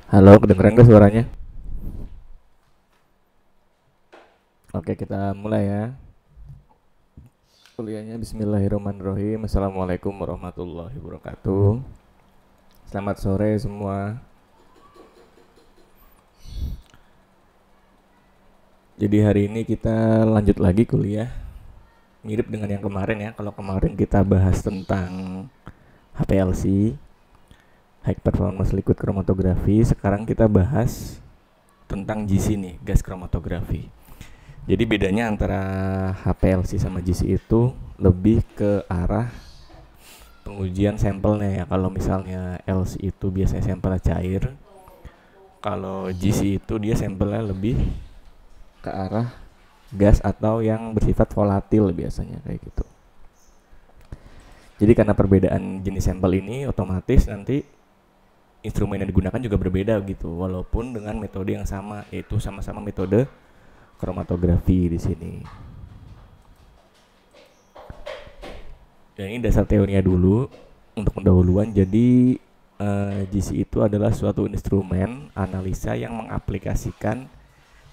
Halo, kedengeran gak suaranya? Oke, kita mulai ya. Kuliahnya Bismillahirrahmanirrahim. Assalamualaikum warahmatullahi wabarakatuh. Selamat sore semua. Jadi hari ini kita lanjut lagi kuliah. Mirip dengan yang kemarin ya. Kalau kemarin kita bahas tentang HPLC, High Performance Liquid Chromatography. Sekarang kita bahas tentang GC nih, gas chromatography. Jadi bedanya antara HPLC sama GC itu lebih ke arah pengujian sampelnya ya. Kalau misalnya LC itu biasanya sampelnya cair, kalau GC itu dia sampelnya lebih ke arah gas atau yang bersifat volatil biasanya kayak gitu. Jadi karena perbedaan jenis sampel ini otomatis nanti instrumen yang digunakan juga berbeda gitu, walaupun dengan metode yang sama, yaitu sama-sama metode kromatografi di sini. Dan ini dasar teorinya dulu untuk pendahuluan. Jadi GC itu adalah suatu instrumen analisa yang mengaplikasikan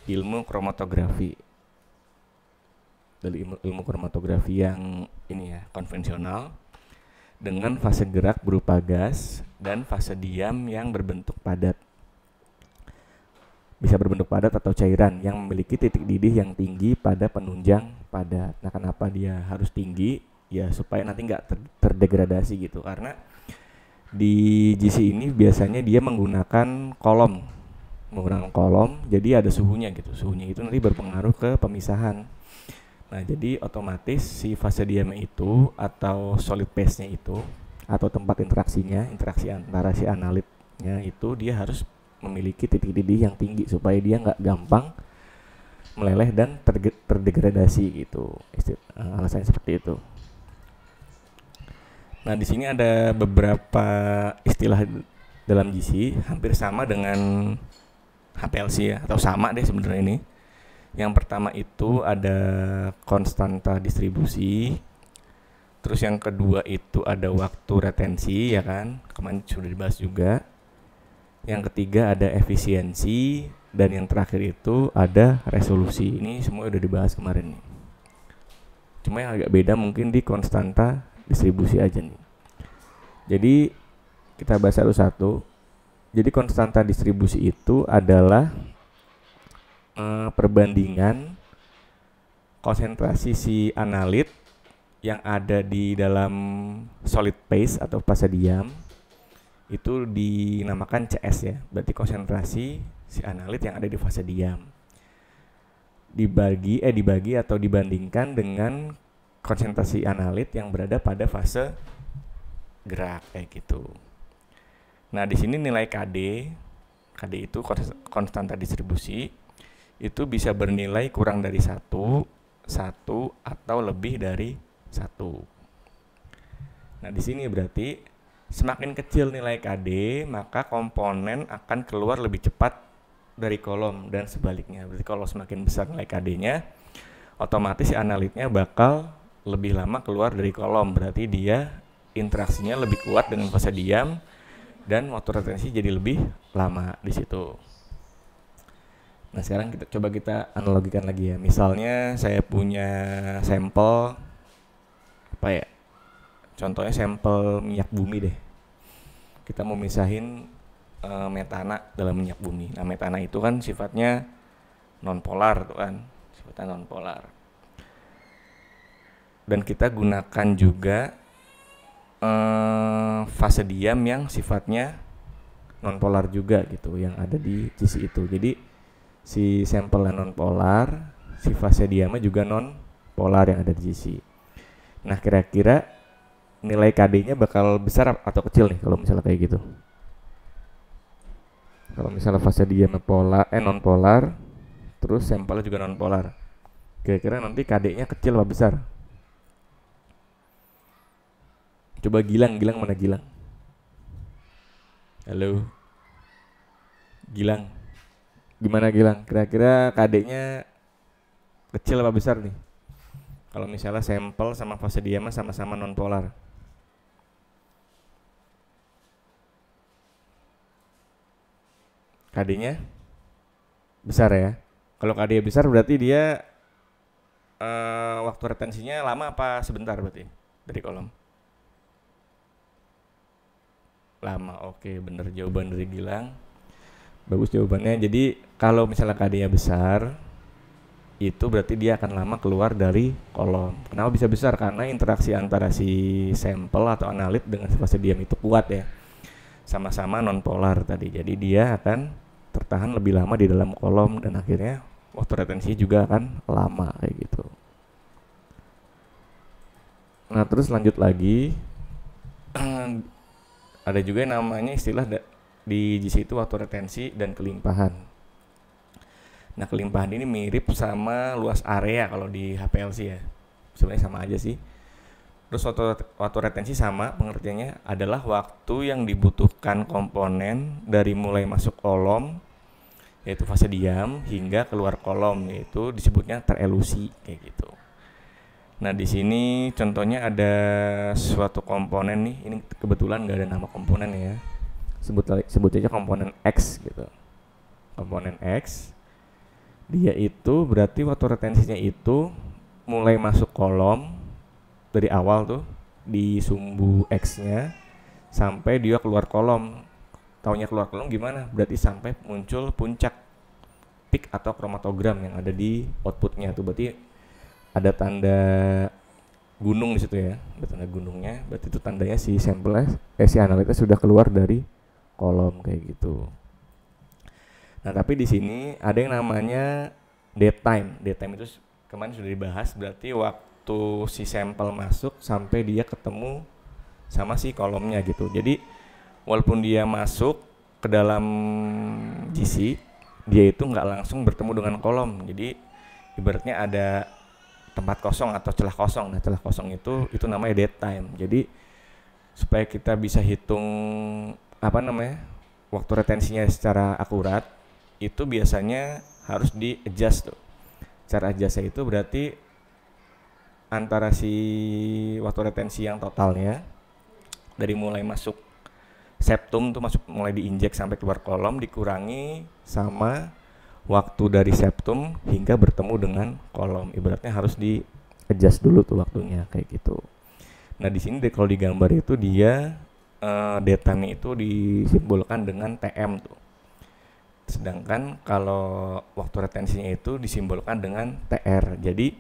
ilmu kromatografi. Dari ilmu kromatografi yang ini ya, konvensional, dengan fase gerak berupa gas dan fase diam yang berbentuk padat. Bisa berbentuk padat atau cairan yang memiliki titik didih yang tinggi pada penunjang padat. Nah, kenapa dia harus tinggi? Ya supaya nanti nggak terdegradasi gitu. Karena di GC ini biasanya dia menggunakan kolom, jadi ada suhunya gitu. Suhunya itu nanti berpengaruh ke pemisahan. Nah, jadi otomatis si fase diamnya itu atau solid phase-nya itu atau tempat interaksinya, interaksi antara si analitnya itu dia harus memiliki titik didih yang tinggi supaya dia nggak gampang meleleh dan terdegradasi gitu. Alasannya seperti itu. Nah, di sini ada beberapa istilah dalam GC hampir sama dengan HPLC ya, atau sama deh sebenarnya ini. Yang pertama itu ada konstanta distribusi. Terus yang kedua itu ada waktu retensi ya kan, kemarin sudah dibahas juga. Yang ketiga ada efisiensi, dan yang terakhir itu ada resolusi. Ini semua udah dibahas kemarin nih. Cuma yang agak beda mungkin di konstanta distribusi aja nih. Jadi kita bahas satu-satu. Jadi konstanta distribusi itu adalah perbandingan konsentrasi si analit yang ada di dalam solid phase atau fase diam, itu dinamakan CS ya. Berarti konsentrasi si analit yang ada di fase diam dibagi atau dibandingkan dengan konsentrasi analit yang berada pada fase gerak kayak gitu. Nah, di sini nilai KD itu konstanta distribusi, itu bisa bernilai kurang dari 1 atau lebih dari 1. Nah, di sini berarti semakin kecil nilai KD, maka komponen akan keluar lebih cepat dari kolom dan sebaliknya. Berarti kalau semakin besar nilai KD-nya, otomatis analitnya bakal lebih lama keluar dari kolom. Berarti dia interaksinya lebih kuat dengan fase diam dan waktu retensi jadi lebih lama di situ. Nah, sekarang kita analogikan lagi ya. Misalnya saya punya sampel apa ya? Contohnya sampel minyak bumi deh. Kita mau misahin metana dalam minyak bumi. Nah, metana itu kan sifatnya nonpolar tuh kan. Sifatnya nonpolar. Dan kita gunakan juga fase diam yang sifatnya nonpolar juga gitu, yang ada di GC itu. Jadi si sampelnya nonpolar, si fase diamnya juga nonpolar yang ada di GC. Nah, kira-kira nilai KD-nya bakal besar atau kecil nih kalau misalnya kayak gitu? Kalau misalnya fase diamnya nonpolar, terus sampelnya juga nonpolar, kira-kira nanti KD-nya kecil atau besar? Coba Gilang mana Gilang? Halo Gilang, gimana Gilang? Kira-kira KD-nya kecil apa besar nih Kalau misalnya sampel sama fase diamnya sama-sama nonpolar. KD-nya besar ya. Kalau KD besar berarti dia waktu retensinya lama apa sebentar berarti dari kolom? Lama. Oke, bener jawaban dari Gilang. Bagus jawabannya. Jadi kalau misalnya KD-nya besar, itu berarti dia akan lama keluar dari kolom. Kenapa bisa besar? Karena interaksi antara si sampel atau analit dengan fase diam itu kuat ya. Sama-sama nonpolar tadi. Jadi dia akan tertahan lebih lama di dalam kolom dan akhirnya waktu retensi juga akan lama kayak gitu. Nah, terus lanjut lagi. Ada juga yang namanya istilah di GC itu waktu retensi dan kelimpahan. Nah, kelimpahan ini mirip sama luas area kalau di HPLC ya. Sebenarnya sama aja sih. Terus waktu retensi sama, pengertiannya adalah waktu yang dibutuhkan komponen dari mulai masuk kolom, yaitu fase diam, hingga keluar kolom, yaitu disebutnya terelusi kayak gitu. Nah, di sini contohnya ada suatu komponen nih. Ini kebetulan nggak ada nama komponen ya. Sebut aja komponen X gitu. Komponen X. Dia itu berarti waktu retensinya itu mulai masuk kolom dari awal tuh di sumbu X-nya sampai dia keluar kolom. Taunya keluar kolom gimana? Berarti sampai muncul puncak peak atau kromatogram yang ada di outputnya tuh. Berarti ada tanda gunung di situ ya. Ada tanda gunungnya. Berarti itu tandanya si sampel si analitnya sudah keluar dari kolom kayak gitu. Nah, tapi di sini ada yang namanya dead time. Dead time itu kemarin sudah dibahas, berarti waktu si sampel masuk sampai dia ketemu sama si kolomnya gitu. Jadi walaupun dia masuk ke dalam GC, dia itu nggak langsung bertemu dengan kolom. Jadi ibaratnya ada tempat kosong atau celah kosong. Nah, celah kosong itu namanya dead time. Jadi supaya kita bisa hitung waktu retensinya secara akurat, itu biasanya harus di adjust tuh. Cara adjustnya itu berarti antara si waktu retensi yang totalnya dari mulai masuk septum tuh mulai diinjek sampai keluar kolom dikurangi sama waktu dari septum hingga bertemu dengan kolom. Ibaratnya harus di adjust dulu tuh waktunya kayak gitu. Nah, di sini kalau di gambar itu dia datanya itu disimbolkan dengan TM tuh. Sedangkan kalau waktu retensinya itu disimbolkan dengan TR. Jadi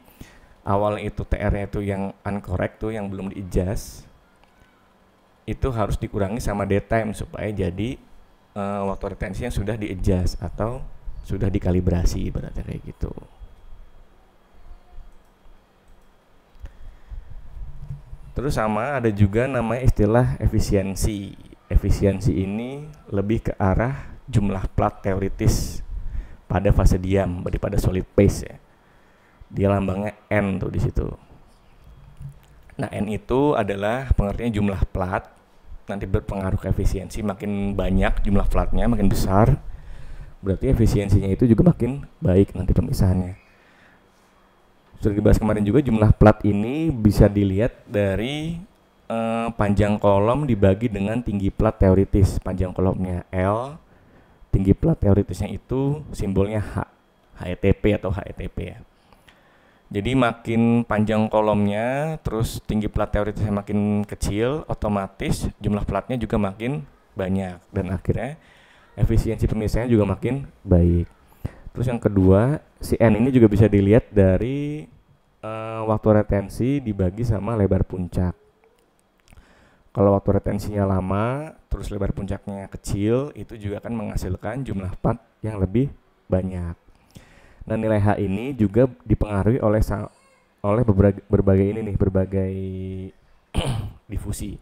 awal itu TR-nya itu yang uncorrect tuh, yang belum di-adjust, itu harus dikurangi sama dead time supaya jadi waktu retensinya sudah di-adjust atau sudah dikalibrasi berarti kayak gitu. Terus sama ada juga namanya istilah efisiensi. Efisiensi ini lebih ke arah jumlah plat teoritis pada fase diam daripada solid phase ya. Dia lambangnya N tuh di situ. Nah, N itu adalah pengertiannya jumlah plat. Nanti berpengaruh ke efisiensi, makin banyak jumlah platnya, makin besar, berarti efisiensinya itu juga makin baik nanti pemisahannya. Sudah dibahas kemarin juga, jumlah plat ini bisa dilihat dari panjang kolom dibagi dengan tinggi plat teoritis. Panjang kolomnya L, tinggi plat teoritisnya itu simbolnya H, HETP atau HETP ya. Jadi makin panjang kolomnya, terus tinggi plat teoritisnya makin kecil, otomatis jumlah platnya juga makin banyak. Dan akhirnya efisiensi pemisahannya juga makin baik. Terus yang kedua, si N ini juga bisa dilihat dari waktu retensi dibagi sama lebar puncak. Kalau waktu retensinya lama, terus lebar puncaknya kecil, itu juga akan menghasilkan jumlah plat yang lebih banyak. Dan nilai H ini juga dipengaruhi oleh berbagai difusi.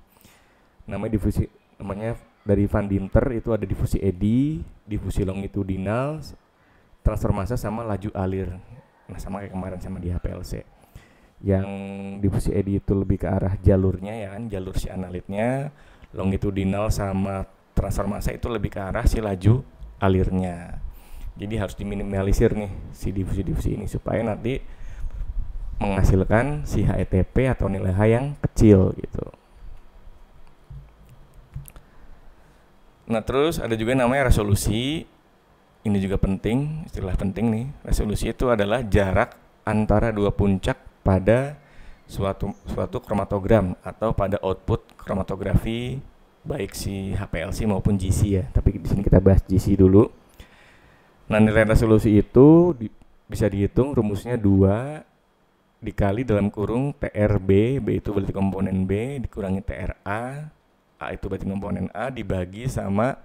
Namanya dari Van Dinter itu ada difusi eddy, difusi longitudinal, transfer massa sama laju alir. Nah, sama kayak kemarin sama di HPLC. Yang difusi eddy itu lebih ke arah jalurnya ya kan, jalur si analitnya. Longitudinal sama transfer massa itu lebih ke arah si laju alirnya. Jadi harus diminimalisir nih si difusi-difusi ini supaya nanti menghasilkan si HETP atau nilai H yang kecil gitu. Nah terus ada juga namanya resolusi. Ini juga penting, istilah penting nih. Resolusi itu adalah jarak antara dua puncak pada suatu kromatogram atau pada output kromatografi baik si HPLC maupun GC ya. Tapi di sini kita bahas GC dulu. Nah nilai resolusi itu bisa dihitung rumusnya 2 dikali dalam kurung TRB, B itu berarti komponen B, dikurangi TRA, A itu berarti komponen A, dibagi sama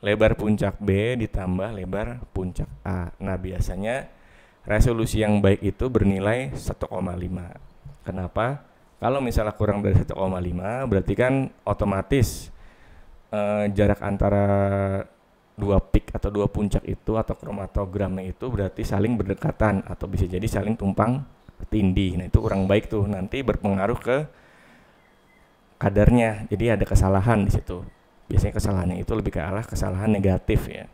lebar puncak B ditambah lebar puncak A. Nah biasanya resolusi yang baik itu bernilai 1,5. Kenapa? Kalau misalnya kurang dari 1,5 berarti kan otomatis jarak antara dua peak atau dua puncak itu atau kromatogramnya itu berarti saling berdekatan atau bisa jadi saling tumpang tindih. Nah itu kurang baik tuh, nanti berpengaruh ke kadarnya. Jadi ada kesalahan di situ. Biasanya kesalahannya itu lebih ke arah kesalahan negatif ya.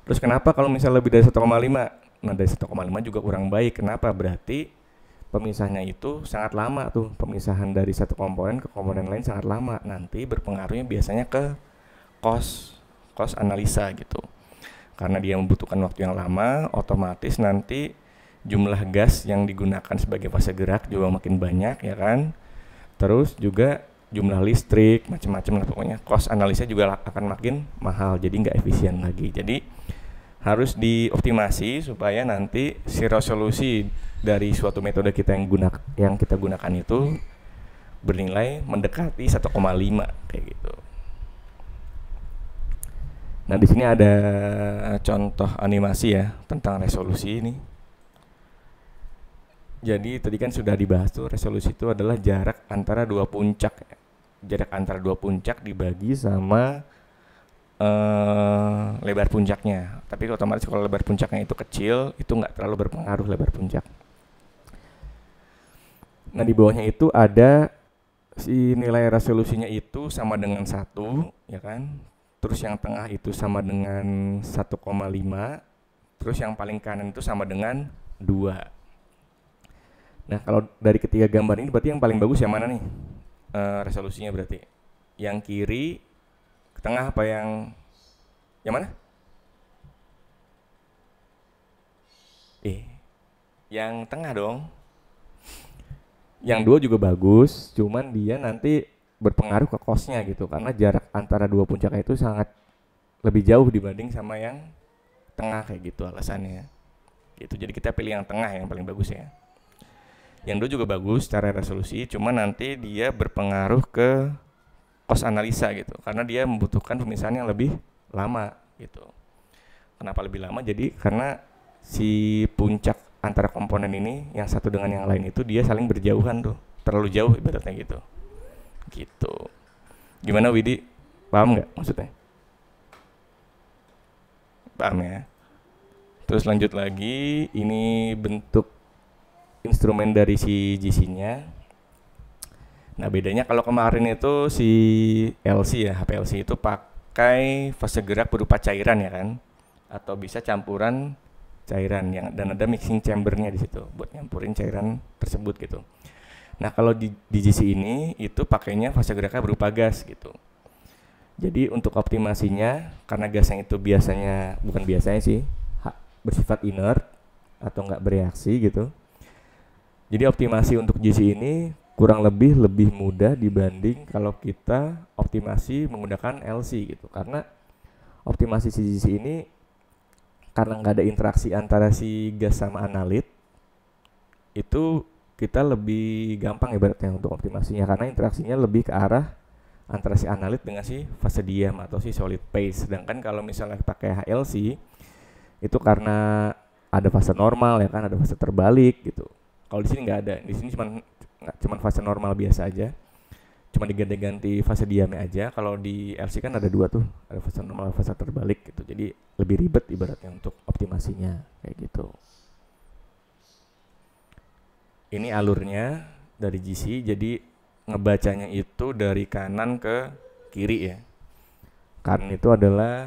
Terus kenapa kalau misalnya lebih dari 1,5? Nah dari 1,5 juga kurang baik. Kenapa? Berarti pemisahnya itu sangat lama tuh. Pemisahan dari satu komponen ke komponen lain sangat lama. Nanti berpengaruhnya biasanya ke cost analisa gitu. Karena dia membutuhkan waktu yang lama, otomatis nanti jumlah gas yang digunakan sebagai fase gerak juga makin banyak ya kan. Terus juga jumlah listrik, macam-macam lah pokoknya. Cost analisa juga akan makin mahal, jadi nggak efisien lagi. Jadi harus dioptimasi supaya nanti si resolusi dari suatu metode kita yang kita gunakan itu bernilai mendekati 1,5 kayak gitu. Nah di sini ada contoh animasi ya tentang resolusi ini. Jadi tadi kan sudah dibahas tuh, resolusi itu adalah jarak antara dua puncak. Jarak antara dua puncak dibagi sama lebar puncaknya. Tapi otomatis kalau lebar puncaknya itu kecil, itu nggak terlalu berpengaruh lebar puncak. Nah di bawahnya itu ada si nilai resolusinya itu sama dengan 1, ya kan. Terus yang tengah itu sama dengan 1,5. Terus yang paling kanan itu sama dengan 2. Nah kalau dari ketiga gambar ini berarti yang paling bagus yang mana nih resolusinya berarti? Yang kiri, ke tengah apa yang mana? Yang tengah dong. Yang 2 juga bagus, cuman dia nanti berpengaruh ke cost-nya gitu. Karena jarak antara dua puncaknya itu sangat lebih jauh dibanding sama yang tengah kayak gitu alasannya. Gitu. Jadi kita pilih yang tengah yang paling bagus ya. Yang 2 juga bagus secara resolusi, cuma nanti dia berpengaruh ke cost analisa gitu, karena dia membutuhkan pemisahan yang lebih lama gitu. Kenapa lebih lama? Jadi karena si puncak antara komponen ini yang satu dengan yang lain itu dia saling berjauhan tuh, terlalu jauh ibaratnya gitu. Gitu. Gimana Widi? Paham nggak maksudnya? Paham ya? Terus lanjut lagi, ini bentuk instrumen dari si GC-nya. Nah bedanya kalau kemarin itu si LC ya, HPLC itu pakai fase gerak berupa cairan ya kan, atau bisa campuran cairan yang dan ada mixing chambernya di situ buat nyampurin cairan tersebut gitu. Nah kalau di GC ini itu pakainya fase geraknya berupa gas gitu. Jadi untuk optimasinya, karena gasnya itu bukan biasanya sih, bersifat inert atau nggak bereaksi gitu. Jadi optimasi untuk GC ini kurang lebih mudah dibanding kalau kita optimasi menggunakan LC gitu. Karena optimasi si GC ini karena nggak ada interaksi antara si gas sama analit, itu kita lebih gampang ibaratnya untuk optimasinya karena interaksinya lebih ke arah antara si analit dengan si fase diam atau si solid phase. Sedangkan kalau misalnya pakai HLC itu karena ada fase normal ya kan, ada fase terbalik gitu. Kalau di sini nggak ada, di sini cuma fase normal biasa aja, cuma diganti-ganti fase diamnya aja. Kalau di LC kan ada 2 tuh, ada fase normal, fase terbalik gitu. Jadi lebih ribet ibaratnya untuk optimasinya kayak gitu. Ini alurnya dari GC, jadi ngebacanya itu dari kanan ke kiri ya. Kanan itu adalah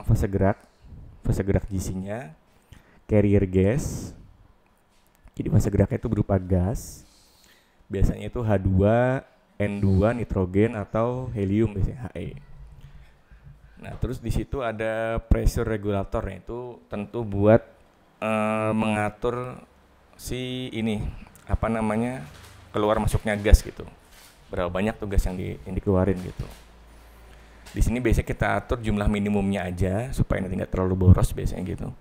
fase gerak GC-nya, carrier gas. Jadi fase geraknya itu berupa gas. Biasanya itu H2, N2, nitrogen atau helium biasanya He. Nah, terus di situ ada pressure regulator, itu tentu buat mengatur si ini apa namanya keluar masuknya gas gitu. Berapa banyak tuh gas yang dikeluarin gitu. Di sini biasanya kita atur jumlah minimumnya aja supaya nanti nggak terlalu boros biasanya gitu.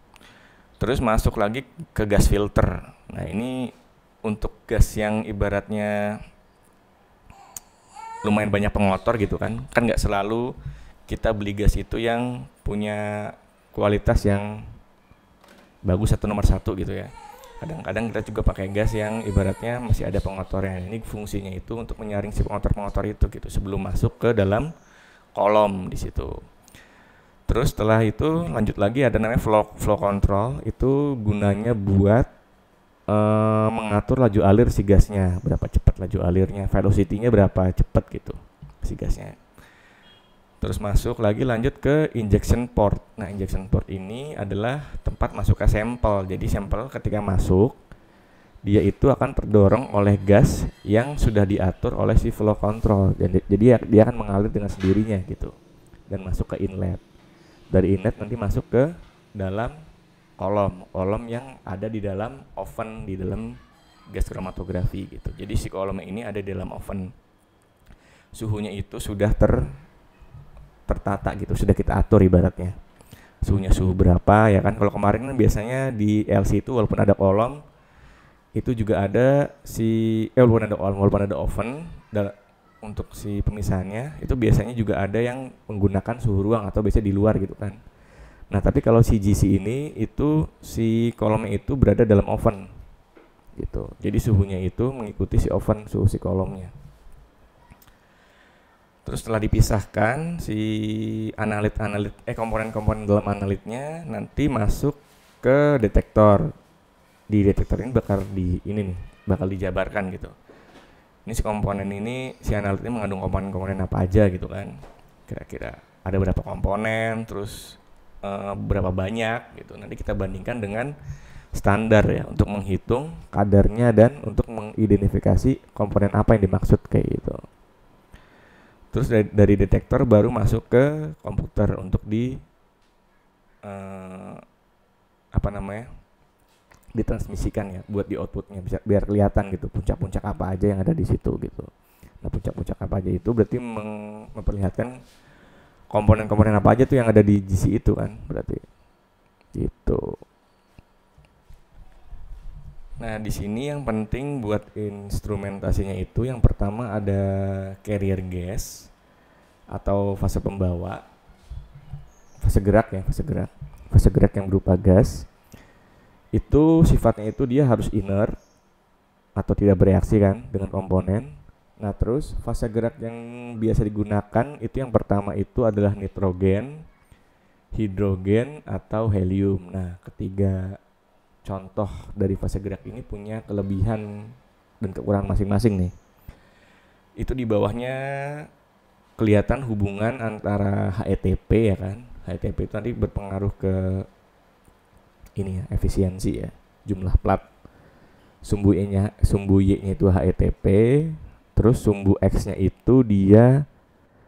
Terus masuk lagi ke gas filter. Nah, ini untuk gas yang ibaratnya lumayan banyak pengotor gitu kan nggak selalu kita beli gas itu yang punya kualitas yang bagus atau nomor 1 gitu ya. Kadang-kadang kita juga pakai gas yang ibaratnya masih ada pengotornya. Ini fungsinya itu untuk menyaring si pengotor-pengotor itu gitu sebelum masuk ke dalam kolom di situ. Terus setelah itu lanjut lagi ada namanya flow control. Itu gunanya buat mengatur laju alir si gasnya, berapa cepat laju alirnya, velocity-nya berapa cepat gitu si gasnya. Terus masuk lagi lanjut ke injection port. Nah, injection port ini adalah tempat masuknya sampel. Jadi sampel ketika masuk dia itu akan terdorong oleh gas yang sudah diatur oleh si flow control. Jadi dia akan mengalir dengan sendirinya gitu dan masuk ke inlet. Dari inlet nanti masuk ke dalam kolom yang ada di dalam oven, di dalam gas kromatografi gitu. Jadi si kolomnya ini ada di dalam oven. Suhunya itu sudah tertata gitu, sudah kita atur ibaratnya. Suhunya suhu berapa ya kan? Kalau kemarin kan biasanya di LC itu walaupun ada kolom itu juga ada walaupun ada oven untuk si pemisahannya, itu biasanya juga ada yang menggunakan suhu ruang atau biasanya di luar gitu kan. Nah, tapi kalau si GC ini itu si kolomnya itu berada dalam oven gitu. Jadi suhunya itu mengikuti si oven, suhu si kolomnya. Terus setelah dipisahkan si komponen-komponen dalam analitnya nanti masuk ke detektor. Di detektor ini bakal dijabarkan gitu. Ini si komponen ini, si analitnya mengandung komponen-komponen apa aja gitu kan. Kira-kira ada berapa komponen, terus berapa banyak gitu. Nanti kita bandingkan dengan standar ya untuk menghitung kadarnya dan untuk mengidentifikasi komponen apa yang dimaksud kayak gitu. Terus dari detektor baru masuk ke komputer untuk ditransmisikan ya, buat di outputnya bisa biar kelihatan gitu puncak-puncak apa aja yang ada di situ gitu. Nah, puncak-puncak apa aja itu berarti memperlihatkan komponen-komponen apa aja tuh yang ada di GC itu kan berarti gitu. Nah, di sini yang penting buat instrumentasinya itu yang pertama ada carrier gas atau fase pembawa, fase gerak yang berupa gas. Itu sifatnya itu dia harus inert atau tidak bereaksi kan dengan komponen. Nah, terus fase gerak yang biasa digunakan itu yang pertama itu adalah nitrogen, hidrogen, atau helium. Nah, ketiga contoh dari fase gerak ini punya kelebihan dan kekurangan masing-masing nih. Itu di bawahnya kelihatan hubungan antara HETP ya kan. HETP itu nanti berpengaruh ke ini ya, efisiensi ya, jumlah plat. Sumbu Y-nya itu HETP. Terus sumbu X-nya itu dia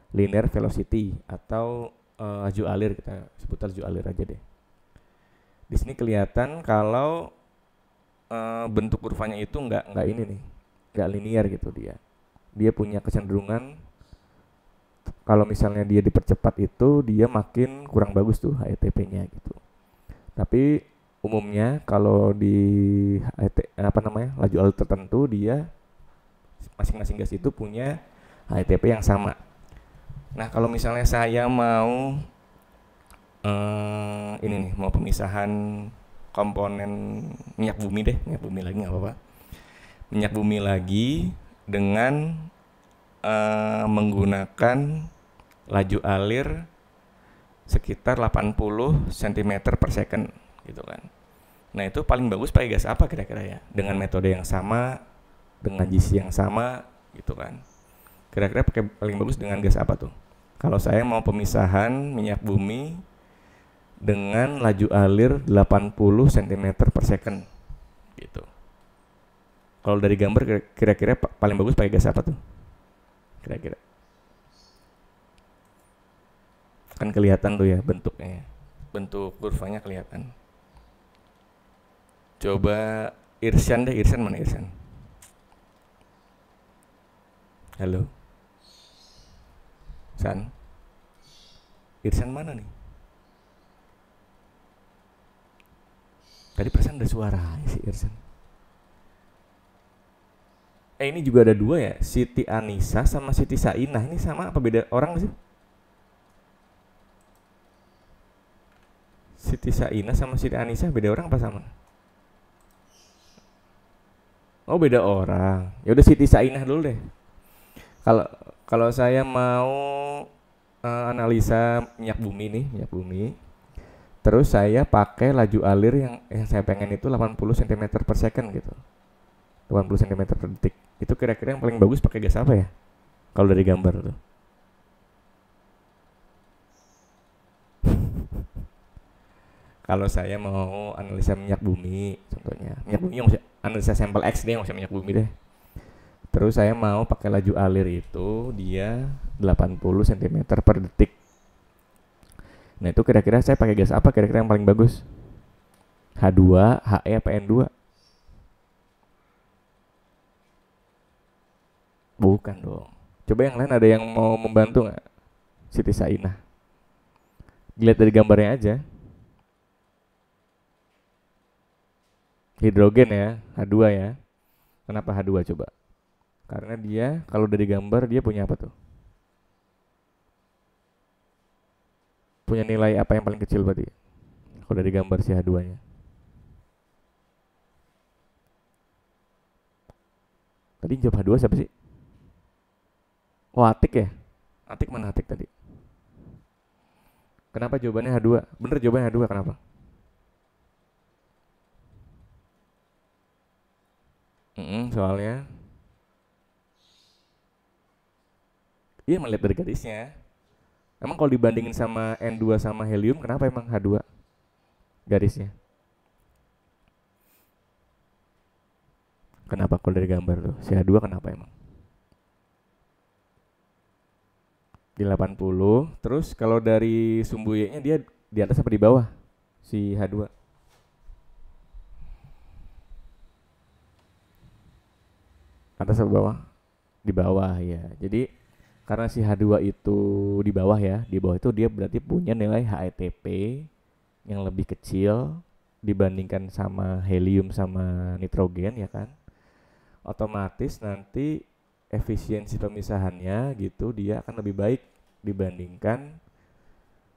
linear velocity atau laju alir, kita sebut laju alir aja deh. Di sini kelihatan kalau bentuk kurvanya itu nggak linear gitu dia. Dia punya kecenderungan kalau misalnya dia dipercepat itu dia makin kurang bagus tuh HETP-nya gitu. Tapi umumnya kalau di laju alir tertentu dia masing-masing gas itu punya HETP yang sama. Nah, kalau misalnya saya mau mau pemisahan komponen minyak bumi lagi nggak apa-apa. Minyak bumi lagi dengan menggunakan laju alir sekitar 80 cm per second gitu kan. Nah, itu paling bagus pakai gas apa kira-kira ya? Dengan metode yang sama, dengan GC yang sama gitu kan. Kira-kira paling bagus dengan gas apa tuh? Kalau saya mau pemisahan minyak bumi dengan laju alir 80 cm per second gitu. Kalau dari gambar kira-kira paling bagus pakai gas apa tuh? Kira-kira. Kan kelihatan tuh ya bentuknya. Bentuk kurvanya kelihatan. Coba Irsyad deh, Irsyad mana Irsyad? Halo? San? Irsyad mana nih? Tadi perasaan ada suara si Irsyad. Ini juga ada dua ya, Siti Anisa sama Siti Sainah. Ini sama apa beda orang sih? Siti Sainah sama Siti Anisa beda orang apa sama? Oh beda orang. Ya udah Siti Sainah dulu deh. Kalau saya mau analisa minyak bumi nih, minyak bumi. Terus saya pakai laju alir yang saya pengen itu 80 cm per second gitu. 80 cm per detik. Itu kira-kira yang paling bagus pakai gas apa ya? Kalau dari gambar tuh. Kalau saya mau analisa minyak bumi, contohnya minyak bumi yang analisa sampel X deh, maksudnya minyak bumi deh. Terus saya mau pakai laju alir itu dia 80 cm per detik. Nah itu kira-kira saya pakai gas apa kira-kira yang paling bagus? H2, HE apa N2? Bukan dong. Coba yang lain ada yang mau membantu nggak? Siti Sainah. Dilihat dari gambarnya aja. Hidrogen ya, H2 ya. Kenapa H2 coba? Karena dia kalau dari gambar dia punya apa tuh? Punya nilai apa yang paling kecil berarti? Kalau dari gambar si H2-nya. Tadi jawab H2 siapa sih? Oh Atik ya? Atik mana Atik tadi? Kenapa jawabannya H2? Bener jawabannya H2 kenapa? Soalnya iya melihat dari garisnya. Emang kalau dibandingin sama N2 sama helium kenapa emang H2 garisnya? Kenapa kalau dari gambar tuh? Si H2 kenapa emang? Di 80. Terus kalau dari sumbu Y-nya dia di atas apa di bawah? Si H2. Atas atau bawah? Di bawah ya. Jadi karena si H2 itu di bawah ya, di bawah itu dia berarti punya nilai HETP yang lebih kecil dibandingkan sama helium sama nitrogen ya kan. Otomatis nanti efisiensi pemisahannya gitu dia akan lebih baik dibandingkan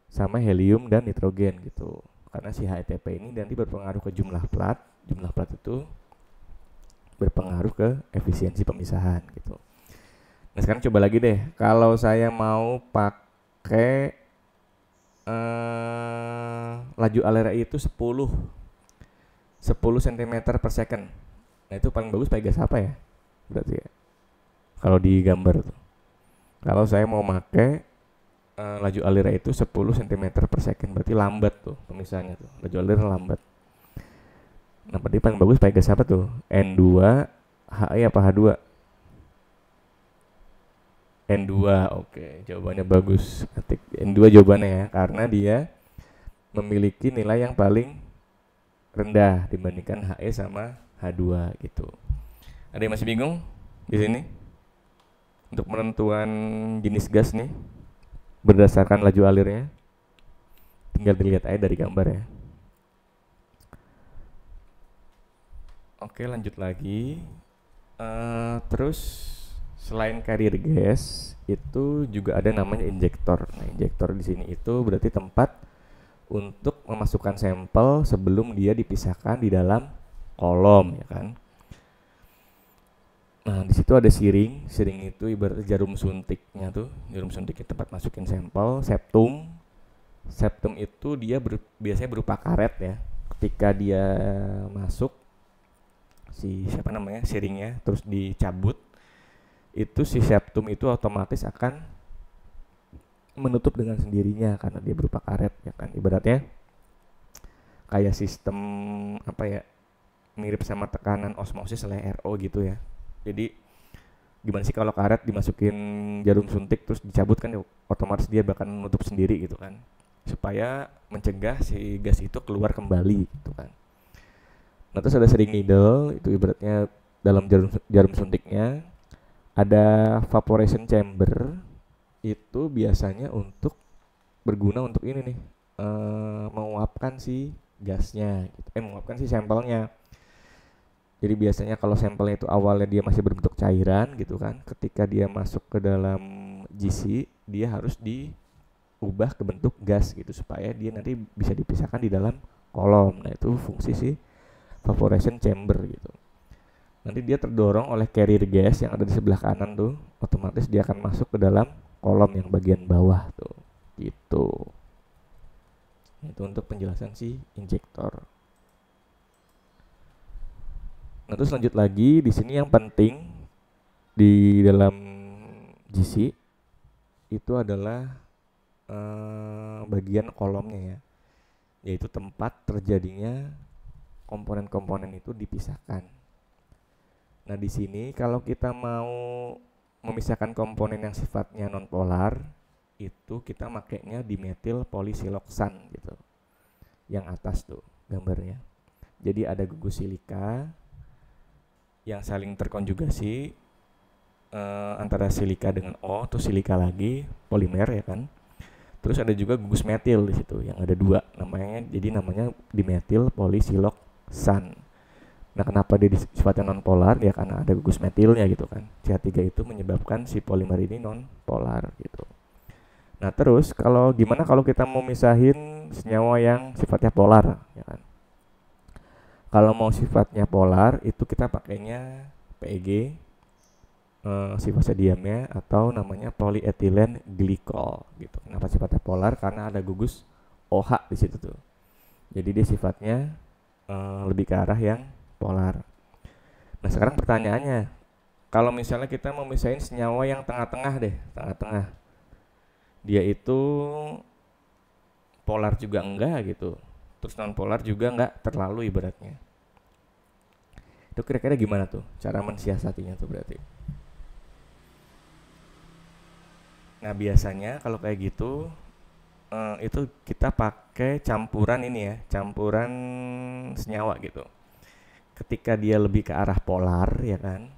sama helium dan nitrogen gitu. Karena si HETP ini nanti berpengaruh ke jumlah plat. Jumlah plat itu berpengaruh ke efisiensi pemisahan gitu. Nah sekarang coba lagi deh, kalau saya mau pakai laju aliran itu 10 cm per second. Nah itu paling bagus pakai gas apa ya? Berarti ya. Kalau di gambar tuh. Kalau saya mau pakai laju aliran itu 10 cm per second, berarti lambat tuh pemisahannya tuh. Laju aliran lambat. Nah, berarti paling bagus pakai gas apa tuh? N2, HE apa H2? N2, oke. Jawabannya bagus. Ketik N2 jawabannya ya, karena dia memiliki nilai yang paling rendah dibandingkan HE sama H2 gitu. Ada yang masih bingung di sini? Untuk penentuan jenis gas nih berdasarkan laju alirnya. Tinggal dilihat aja dari gambar ya. Oke lanjut lagi. Terus selain carrier gas itu juga ada namanya injektor. Nah injektor di sini itu berarti tempat untuk memasukkan sampel sebelum dia dipisahkan di dalam kolom ya kan. Nah di situ ada siring. Siring itu ibarat jarum suntiknya tuh. Jarum suntik tempat masukin sampel. Septum. Septum itu dia biasanya berupa karet ya. Ketika dia masuk siapa namanya siringnya terus dicabut itu si septum itu otomatis akan menutup dengan sendirinya karena dia berupa karet ya kan, ibaratnya kayak sistem apa ya, mirip sama tekanan osmosis oleh RO gitu ya. Jadi gimana sih kalau karet dimasukin jarum suntik terus dicabut kan, otomatis dia bakal menutup sendiri gitu kan, supaya mencegah si gas itu keluar kembali gitu kan. Nah terus ada sering needle, itu ibaratnya dalam jarum suntiknya ada vaporization chamber, itu biasanya untuk berguna untuk ini nih, menguapkan si gasnya gitu. Menguapkan si sampelnya. Jadi biasanya kalau sampelnya itu awalnya dia masih berbentuk cairan gitu kan, ketika dia masuk ke dalam GC dia harus diubah ke bentuk gas gitu supaya dia nanti bisa dipisahkan di dalam kolom. Nah itu fungsi si vaporization chamber gitu. Nanti dia terdorong oleh carrier gas yang ada di sebelah kanan tuh, otomatis dia akan masuk ke dalam kolom yang bagian bawah tuh gitu. Itu untuk penjelasan si injektor. Nah, terus lanjut lagi di sini yang penting di dalam GC itu adalah bagian kolomnya ya, yaitu tempat terjadinya komponen-komponen itu dipisahkan. Nah, di sini kalau kita mau memisahkan komponen yang sifatnya nonpolar, itu kita makainya dimetil polisiloksan gitu. Yang atas tuh gambarnya. Jadi ada gugus silika yang saling terkonjugasi antara silika dengan O, terus silika lagi polimer ya kan. Terus ada juga gugus metil di situ yang ada dua, namanya dimetil polisiloksan. Nah kenapa dia sifatnya nonpolar ya, karena ada gugus metilnya gitu kan. CH3 itu menyebabkan si polimer ini nonpolar gitu. Nah terus gimana kalau kita mau misahin senyawa yang sifatnya polar ya kan. Kalau mau sifatnya polar itu kita pakainya PEG, sifat diamnya, atau namanya polyethylene glycol gitu. Kenapa sifatnya polar? Karena ada gugus OH di situ tuh. Jadi dia sifatnya lebih ke arah yang polar. Nah sekarang pertanyaannya, kalau misalnya kita mau misahin senyawa yang tengah-tengah deh, tengah-tengah, dia itu polar juga enggak gitu, terus non polar juga enggak terlalu ibaratnya. Itu kira-kira gimana tuh cara mensiasatinya tuh berarti? Nah biasanya kalau kayak gitu itu kita pakai campuran ini ya, campuran senyawa gitu. Ketika dia lebih ke arah polar ya kan,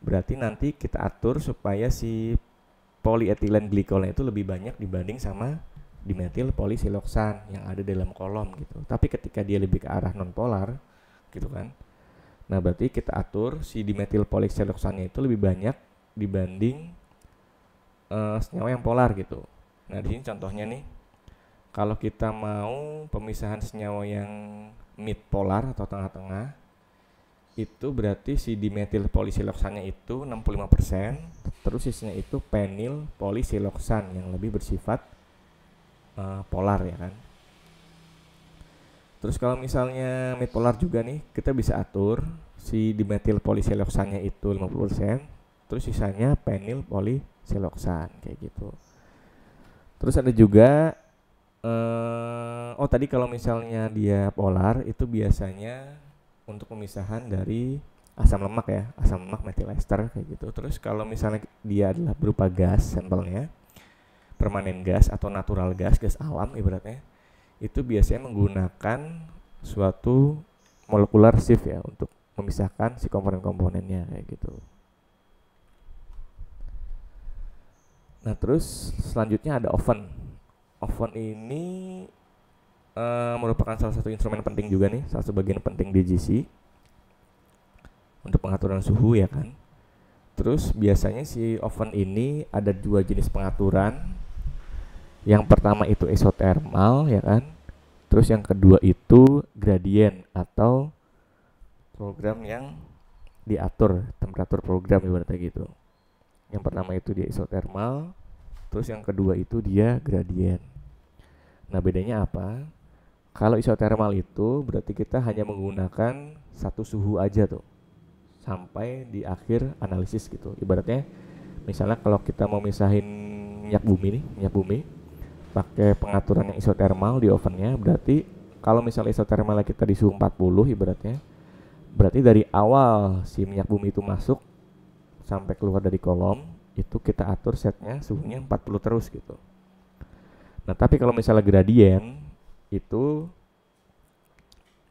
berarti nanti kita atur supaya si polyethylene glycolnya itu lebih banyak dibanding sama dimetil polisiloksan yang ada dalam kolom gitu. Tapi ketika dia lebih ke arah non polar gitu kan, nah berarti kita atur si dimetil polisiloksannya itu lebih banyak dibanding senyawa yang polar gitu. Nah di sini contohnya nih, kalau kita mau pemisahan senyawa yang mid polar atau tengah-tengah, itu berarti si dimetil polisiloksannya itu 65%, terus sisanya itu penyl polisiloksan yang lebih bersifat polar ya kan. Terus kalau misalnya mid polar juga nih, kita bisa atur si dimetil polisiloksannya itu 50%, terus sisanya penyl polisiloksan kayak gitu. Terus ada juga tadi kalau misalnya dia polar itu biasanya untuk pemisahan dari asam lemak ya, asam lemak metil ester kayak gitu. Terus kalau misalnya dia adalah berupa gas sampelnya, permanen gas atau natural gas, gas alam ibaratnya, itu biasanya menggunakan suatu molecular sieve ya untuk memisahkan si komponen-komponennya kayak gitu. Nah terus selanjutnya ada oven. Oven ini merupakan salah satu instrumen penting juga nih, salah satu bagian penting di GC untuk pengaturan suhu ya kan. Terus biasanya si oven ini ada dua jenis pengaturan. Yang pertama itu isothermal ya kan. Terus yang kedua itu gradient atau program yang diatur, temperatur program ibaratnya gitu. Yang pertama itu dia isothermal, terus yang kedua itu dia gradient. Nah bedanya apa? Kalau isothermal itu berarti kita hanya menggunakan satu suhu aja tuh sampai di akhir analisis gitu. Ibaratnya misalnya kalau kita mau misahin minyak bumi pakai pengaturan yang isothermal di ovennya, berarti kalau misalnya isothermalnya kita di suhu 40 ibaratnya, Berarti dari awal si minyak bumi itu masuk sampai keluar dari kolom, itu kita atur setnya suhunya 40 terus gitu. Nah, tapi kalau misalnya gradien, itu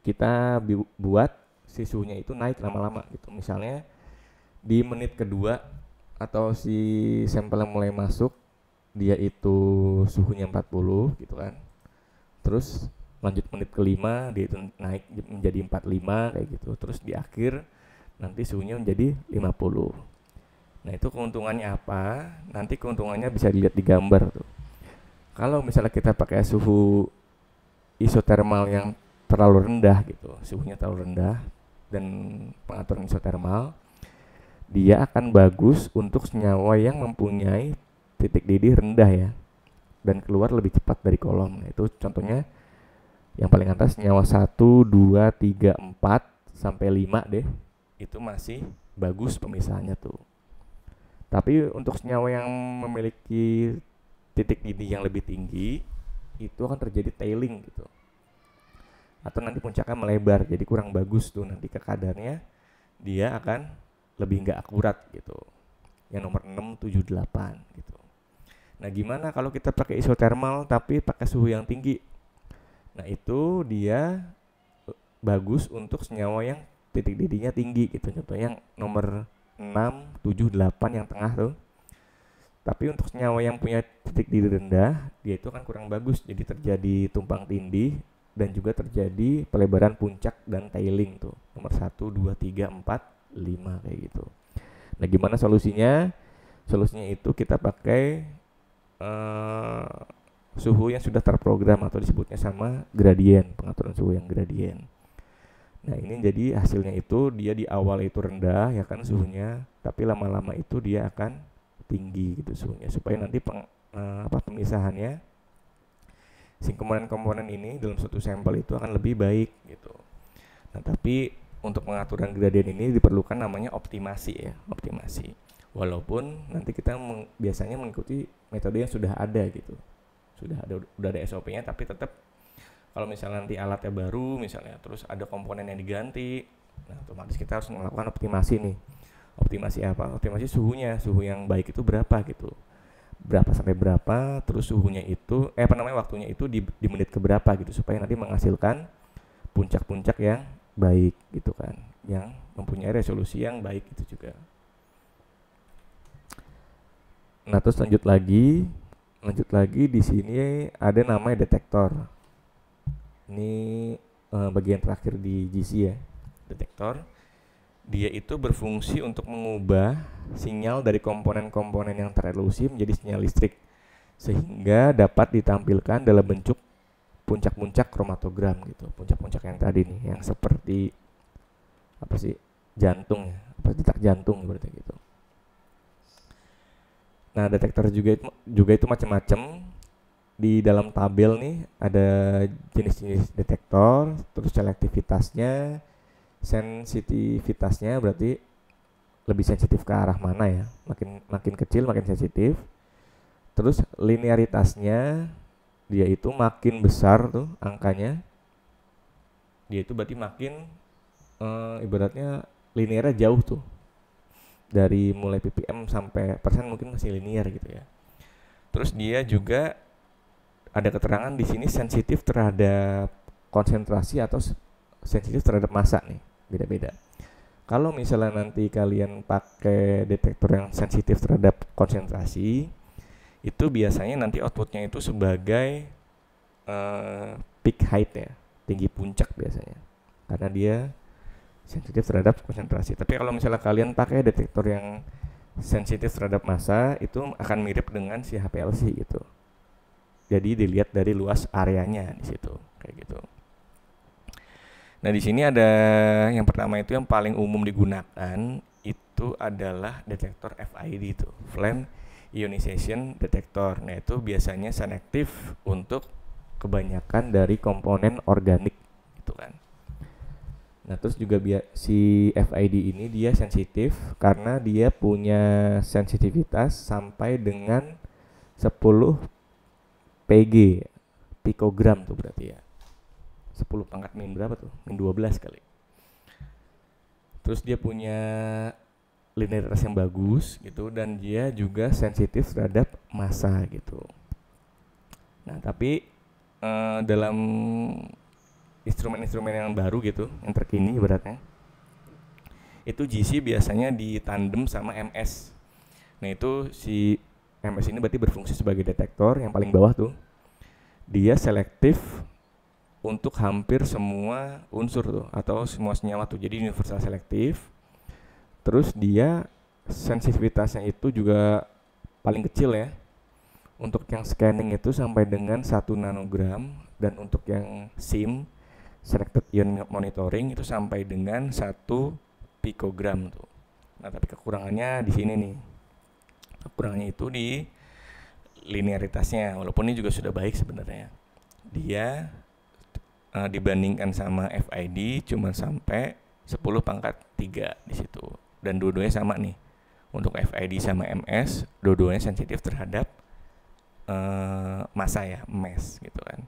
kita buat si suhunya itu naik lama-lama gitu. Misalnya di menit kedua atau si sampel yang mulai masuk, dia itu suhunya 40 gitu kan. Terus lanjut menit kelima dia itu naik menjadi 45 kayak gitu. Terus di akhir nanti suhunya menjadi 50. Nah, itu keuntungannya apa? Nanti keuntungannya bisa dilihat di gambar tuh. Kalau misalnya kita pakai suhu isotermal yang terlalu rendah gitu, suhunya terlalu rendah dan pengaturan isotermal, dia akan bagus untuk senyawa yang mempunyai titik didih rendah ya, dan keluar lebih cepat dari kolom. Nah, itu contohnya yang paling atas senyawa 1, 2, 3, 4 sampai 5 deh. Itu masih bagus pemisahannya tuh. Tapi untuk senyawa yang memiliki titik didih yang lebih tinggi, itu akan terjadi tailing gitu. Atau nanti puncaknya melebar, jadi kurang bagus tuh nanti ke kadarnya, dia akan lebih nggak akurat gitu. Yang nomor 6, 7, 8 gitu. Nah, gimana kalau kita pakai isotermal tapi pakai suhu yang tinggi? Nah, itu dia bagus untuk senyawa yang titik didihnya tinggi gitu. Contohnya yang nomor 6, 7, 8 yang tengah tuh. Tapi untuk senyawa yang punya titik didih rendah, dia itu kan kurang bagus. Jadi terjadi tumpang tindih dan juga terjadi pelebaran puncak dan tailing tuh. Nomor 1, 2, 3, 4, 5 kayak gitu. Nah, gimana solusinya? Solusinya itu kita pakai suhu yang sudah terprogram atau disebutnya sama gradien, pengaturan suhu yang gradien. Nah, ini jadi hasilnya itu dia di awal itu rendah ya kan suhunya, tapi lama-lama itu dia akan tinggi gitu suhunya supaya nanti pemisahannya si komponen-komponen ini dalam suatu sampel itu akan lebih baik gitu. Nah, tapi untuk pengaturan gradien ini diperlukan namanya optimasi ya, optimasi. Walaupun nanti kita biasanya mengikuti metode yang sudah ada gitu. Udah ada SOP-nya, tapi tetap kalau misalnya nanti alatnya baru misalnya, terus ada komponen yang diganti, nah otomatis kita harus melakukan optimasi nih. Optimasi apa? Optimasi suhunya, suhu yang baik itu berapa gitu. Berapa sampai berapa, terus suhunya itu waktunya itu di menit ke berapa gitu supaya nanti menghasilkan puncak-puncak yang baik gitu kan, yang mempunyai resolusi yang baik itu juga. Nah, terus lanjut lagi di sini ada namanya detektor. Ini bagian terakhir di GC ya, detektor. Dia itu berfungsi untuk mengubah sinyal dari komponen-komponen yang terelusi menjadi sinyal listrik sehingga dapat ditampilkan dalam bentuk puncak-puncak kromatogram gitu. Puncak-puncak yang tadi nih, yang seperti apa sih? Jantung ya, apa detak jantung berarti gitu. Nah, detektor juga itu macam-macam. Di dalam tabel nih ada jenis-jenis detektor, terus selektivitasnya, sensitivitasnya berarti lebih sensitif ke arah mana ya, makin kecil makin sensitif. Terus linearitasnya, dia itu makin besar tuh angkanya, dia itu berarti makin ibaratnya linearnya jauh tuh, dari mulai ppm sampai persen mungkin masih linear gitu ya. Terus dia juga ada keterangan di sini sensitif terhadap konsentrasi atau sensitif terhadap massa nih, beda-beda. Kalau misalnya nanti kalian pakai detektor yang sensitif terhadap konsentrasi, itu biasanya nanti outputnya itu sebagai peak height ya, tinggi puncak biasanya, karena dia sensitif terhadap konsentrasi. Tapi kalau misalnya kalian pakai detektor yang sensitif terhadap massa, itu akan mirip dengan si HPLC gitu. Jadi dilihat dari luas areanya di situ, kayak gitu. Nah, di sini ada yang pertama itu yang paling umum digunakan itu adalah detektor FID itu, Flame Ionization Detector. Nah, itu biasanya selektif untuk kebanyakan dari komponen organik gitu kan. Nah, terus juga si FID ini dia sensitif karena dia punya sensitivitas sampai dengan 10 PG, pikogram tuh berarti ya. 10 pangkat min berapa tuh? Min 12 kali. Terus dia punya linearitas yang bagus gitu, dan dia juga sensitif terhadap massa gitu. Nah, tapi dalam instrumen-instrumen yang baru gitu, yang terkini ibaratnya, itu GC biasanya ditandem sama MS. Nah, itu si MS ini berarti berfungsi sebagai detektor yang paling bawah tuh. Dia selektif untuk hampir semua unsur tuh, atau semua senyawa tuh. Jadi universal selektif. Terus dia sensitivitasnya itu juga paling kecil ya. Untuk yang scanning itu sampai dengan 1 nanogram, dan untuk yang SIM selected ion monitoring itu sampai dengan 1 pikogram tuh. Nah, tapi kekurangannya di sini nih. Kekurangannya itu di linearitasnya, walaupun ini juga sudah baik sebenarnya. Dia dibandingkan sama FID cuma sampai 10⁻³ di situ. Dan dua-duanya sama nih. Untuk FID sama MS, dua-duanya sensitif terhadap massa ya, mass gitu kan.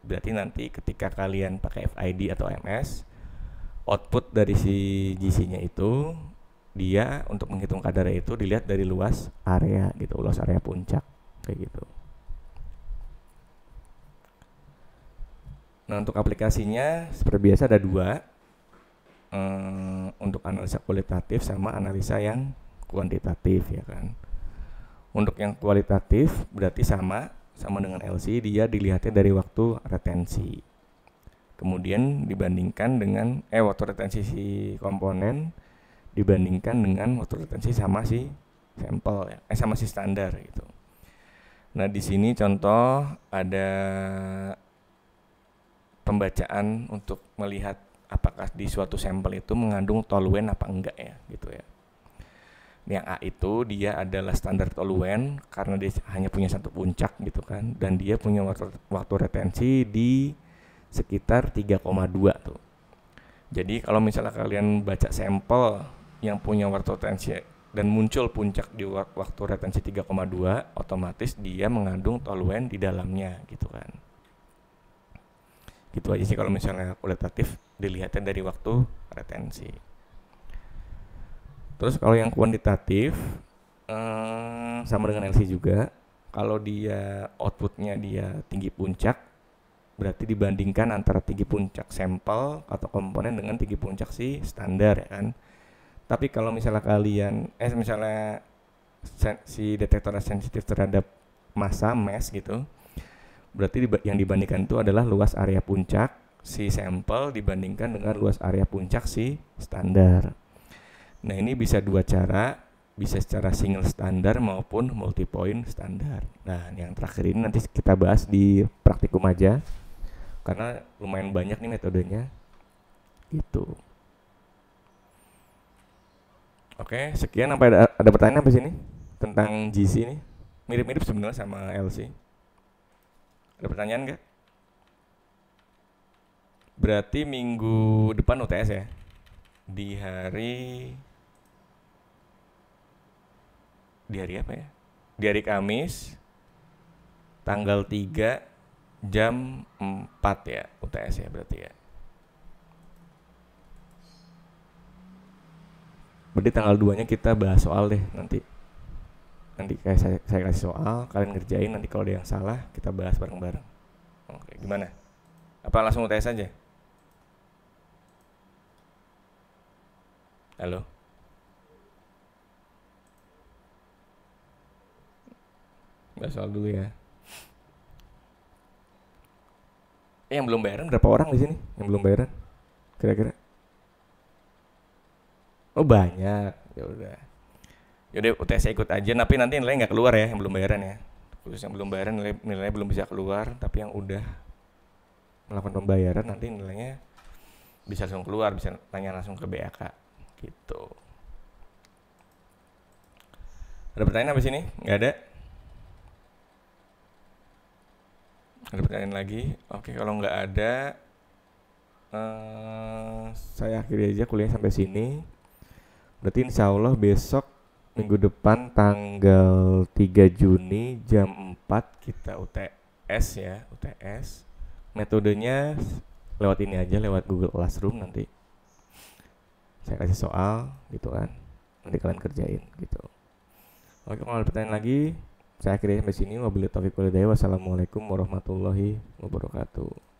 Berarti nanti ketika kalian pakai FID atau MS, output dari si GC-nya itu, dia untuk menghitung kadarnya itu dilihat dari luas area gitu, luas area puncak kayak gitu. Nah, untuk aplikasinya seperti biasa ada 2, untuk analisa kualitatif sama analisa yang kuantitatif ya kan. Untuk yang kualitatif berarti sama dengan LC, dia dilihatnya dari waktu retensi. Kemudian dibandingkan dengan waktu retensi si komponen dibandingkan dengan waktu retensi sama si sampel ya, sama si standar gitu. Nah, di sini contoh ada pembacaan untuk melihat apakah di suatu sampel itu mengandung toluen apa enggak ya gitu ya. Yang A itu dia adalah standar toluen karena dia hanya punya 1 puncak gitu kan, dan dia punya waktu retensi di sekitar 3,2 tuh. Jadi kalau misalnya kalian baca sampel yang punya waktu retensi dan muncul puncak di waktu retensi 3,2, otomatis dia mengandung toluen di dalamnya gitu kan. Gitu aja sih kalau misalnya kualitatif dilihatnya dari waktu retensi. Terus kalau yang kuantitatif sama dengan LC juga. Kalau dia outputnya dia tinggi puncak, berarti dibandingkan antara tinggi puncak sampel atau komponen dengan tinggi puncak si standar ya kan. Tapi kalau misalnya kalian misalnya si detektor sensitif terhadap massa mass gitu, berarti yang dibandingkan itu adalah luas area puncak si sampel dibandingkan dengan luas area puncak si standar. Nah, ini bisa 2 cara, bisa secara single standar maupun multi point standar. Nah, yang terakhir ini nanti kita bahas di praktikum aja, karena lumayan banyak nih metodenya gitu. Oke, sekian. Apa ada pertanyaan apa sini tentang GC ini? Mirip-mirip sebenarnya sama LC. Ada pertanyaan nggak? Berarti minggu depan UTS ya? Di hari apa ya? Di hari Kamis tanggal 3 jam 4 ya UTS ya berarti ya. Berarti tanggal 2-nya kita bahas soal deh nanti. Nanti kayak saya kasih soal, kalian ngerjain, nanti kalau ada yang salah kita bahas bareng-bareng. Oke, gimana? Apa langsung UTS aja? Halo? Bahas soal dulu ya. Yang belum bayaran berapa orang di sini? Yang belum bayaran? Kira-kira? Oh, banyak. Ya udah. Yaudah UTS ikut aja, tapi nanti nilainya nggak keluar ya yang belum bayaran ya. Khusus yang belum bayaran nilainya belum bisa keluar, tapi yang udah melakukan pembayaran nanti nilainya bisa langsung keluar, bisa tanya langsung ke BAK gitu. Ada pertanyaan habis ini? Nggak ada? Ada pertanyaan lagi? Oke, kalau nggak ada, saya akhiri aja kuliah sampai sini. Berarti insya Allah besok minggu depan tanggal 3 Juni jam 4 kita UTS ya, UTS. Metodenya lewat ini aja, lewat Google Classroom nanti. Saya kasih soal gitu kan, nanti kalian kerjain gitu. Oke, kalau ada pertanyaan lagi, saya akhiri sampai sini. Wabillahi taufiq walhidayah. Wassalamualaikum warahmatullahi wabarakatuh.